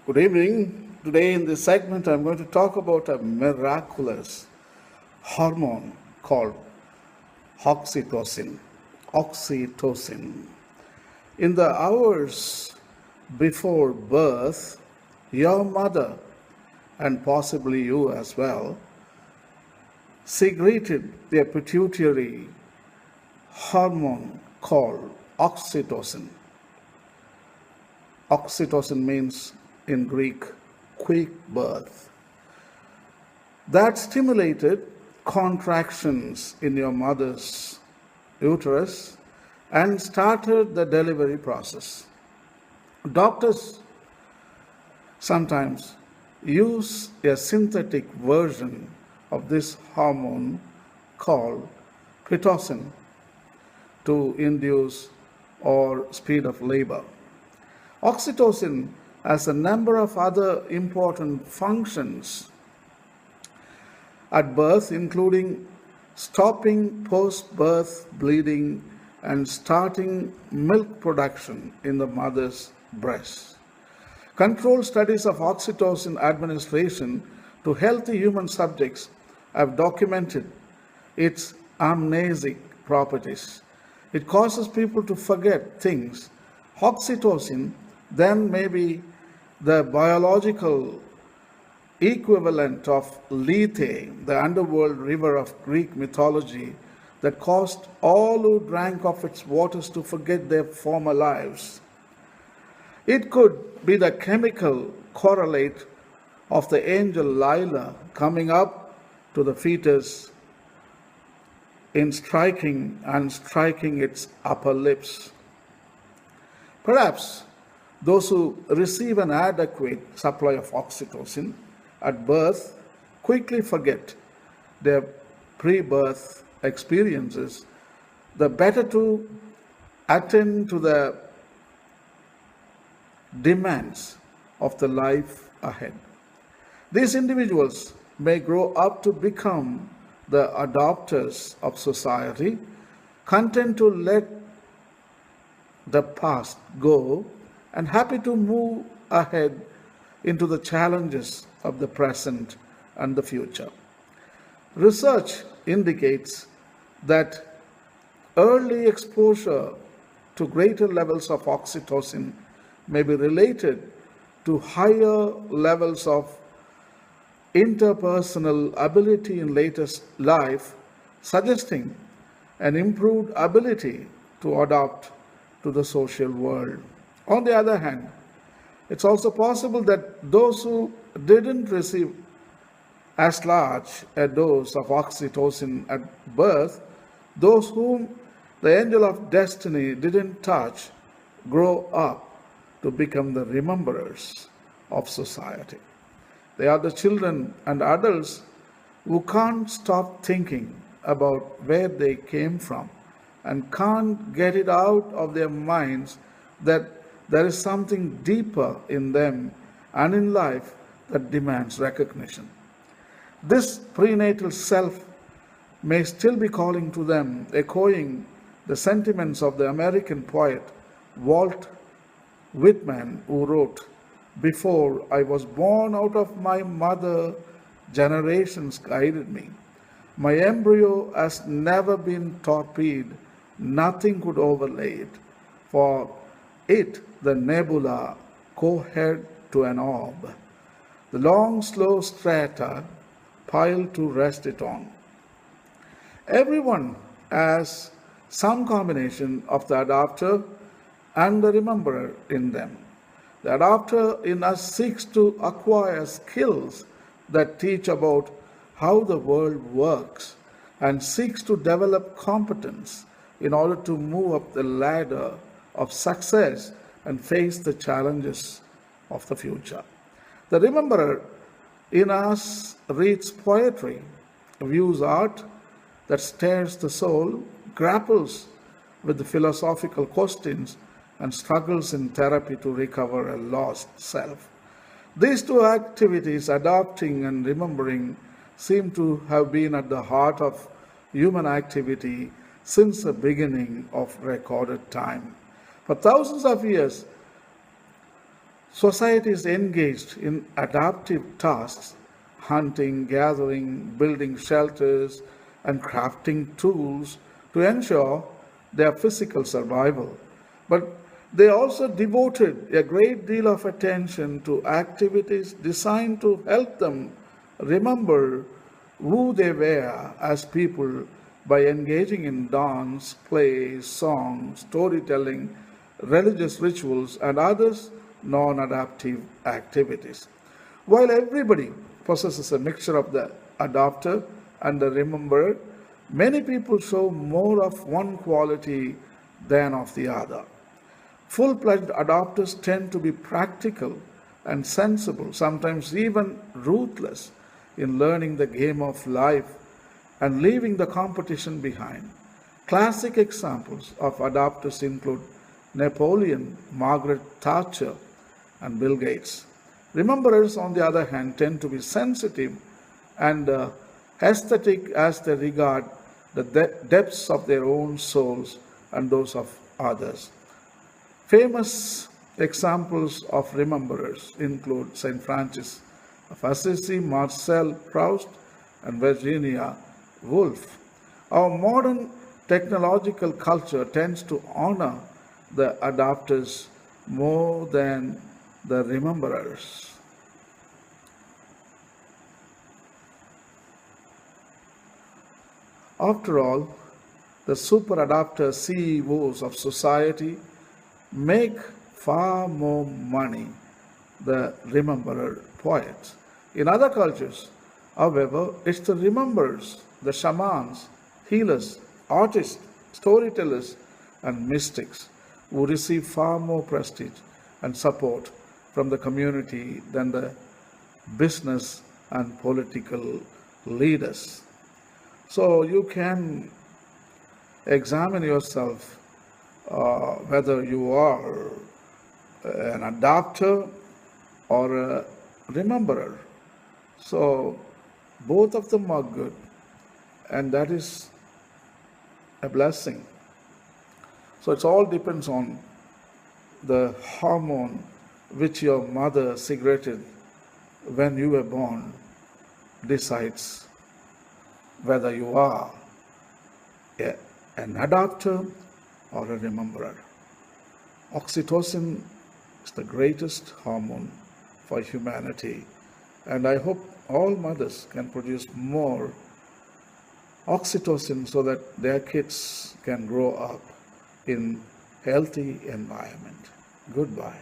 Good evening. Today in this segment, I'm going to talk about a miraculous hormone called oxytocin. Oxytocin. In the hours before birth, your mother, and possibly you as well, secreted a pituitary hormone called oxytocin. Oxytocin means in Greek quick birth. That stimulated contractions in your mother's uterus and started the delivery process. Doctors sometimes use a synthetic version of this hormone called pitocin to induce or speed up labor. Oxytocin has a number of other important functions at birth, including stopping post-birth bleeding and starting milk production in the mother's breast. Controlled studies of oxytocin administration to healthy human subjects have documented its amnesic properties. It causes people to forget things. Oxytocin then may be the biological equivalent of Lethe, the underworld river of Greek mythology that caused all who drank of its waters to forget their former lives. It could be the chemical correlate of the angel Lila coming up to the fetus in striking its upper lips. Perhaps those who receive an adequate supply of oxytocin at birth quickly forget their pre-birth experiences, the better to attend to the demands of the life ahead. These individuals may grow up to become the adopters of society, content to let the past go and happy to move ahead into the challenges of the present and the future. Research indicates that early exposure to greater levels of oxytocin may be related to higher levels of interpersonal ability in later life, suggesting an improved ability to adapt to the social world. On the other hand, it's also possible that those who didn't receive as large a dose of oxytocin at birth, those whom the angel of destiny didn't touch, grow up to become the rememberers of society. They are the children and adults who can't stop thinking about where they came from and can't get it out of their minds that there is something deeper in them and in life that demands recognition. This prenatal self may still be calling to them, echoing the sentiments of the American poet Walt Whitman, who wrote, "Before I was born out of my mother, generations guided me. My embryo has never been torpedoed, nothing could overlay it. For it, the nebula cohered to an orb, the long slow strata piled to rest it on." Everyone has some combination of the adapter and the rememberer in them. The adapter in us seeks to acquire skills that teach about how the world works and seeks to develop competence in order to move up the ladder of success and face the challenges of the future. The rememberer in us reads poetry, views art that stirs the soul, grapples with the philosophical questions, and struggles in therapy to recover a lost self. These two activities, adopting and remembering, seem to have been at the heart of human activity since the beginning of recorded time. For thousands of years, Society is engaged in adaptive tasks, hunting, gathering, building shelters, and crafting tools to ensure their physical survival. But they also devoted a great deal of attention to activities designed to help them remember who they were as people by engaging in dance, play, song, storytelling, religious rituals, and others non adaptive activities. While everybody possesses a mixture of the adopter and the rememberer, many people show more of one quality than of the other. Full fledged adopters tend to be practical and sensible, sometimes even ruthless in learning the game of life and leaving the competition behind. Classic examples of adopters include Napoleon, Margaret Thatcher, and Bill Gates. Rememberers, on the other hand, tend to be sensitive and aesthetic as they regard the depths of their own souls and those of others. Famous examples of rememberers include St. Francis of Assisi, Marcel Proust, and Virginia Woolf. Our modern technological culture tends to honor the adopters more than the rememberers. After all, the super adapter CEOs of society make far more money than rememberer poets. In other cultures, however, it's the rememberers, the shamans, healers, artists, storytellers, and mystics who receive far more prestige and support from the community than the business and political leaders. So you can examine yourself whether you are an adopter or a rememberer. So both of them are good, and that is a blessing. So it all depends on the hormone which your mother secreted when you were born decides whether you are an adopter or a rememberer. Oxytocin is the greatest hormone for humanity, and I hope all mothers can produce more oxytocin so that their kids can grow up in healthy environment. Goodbye.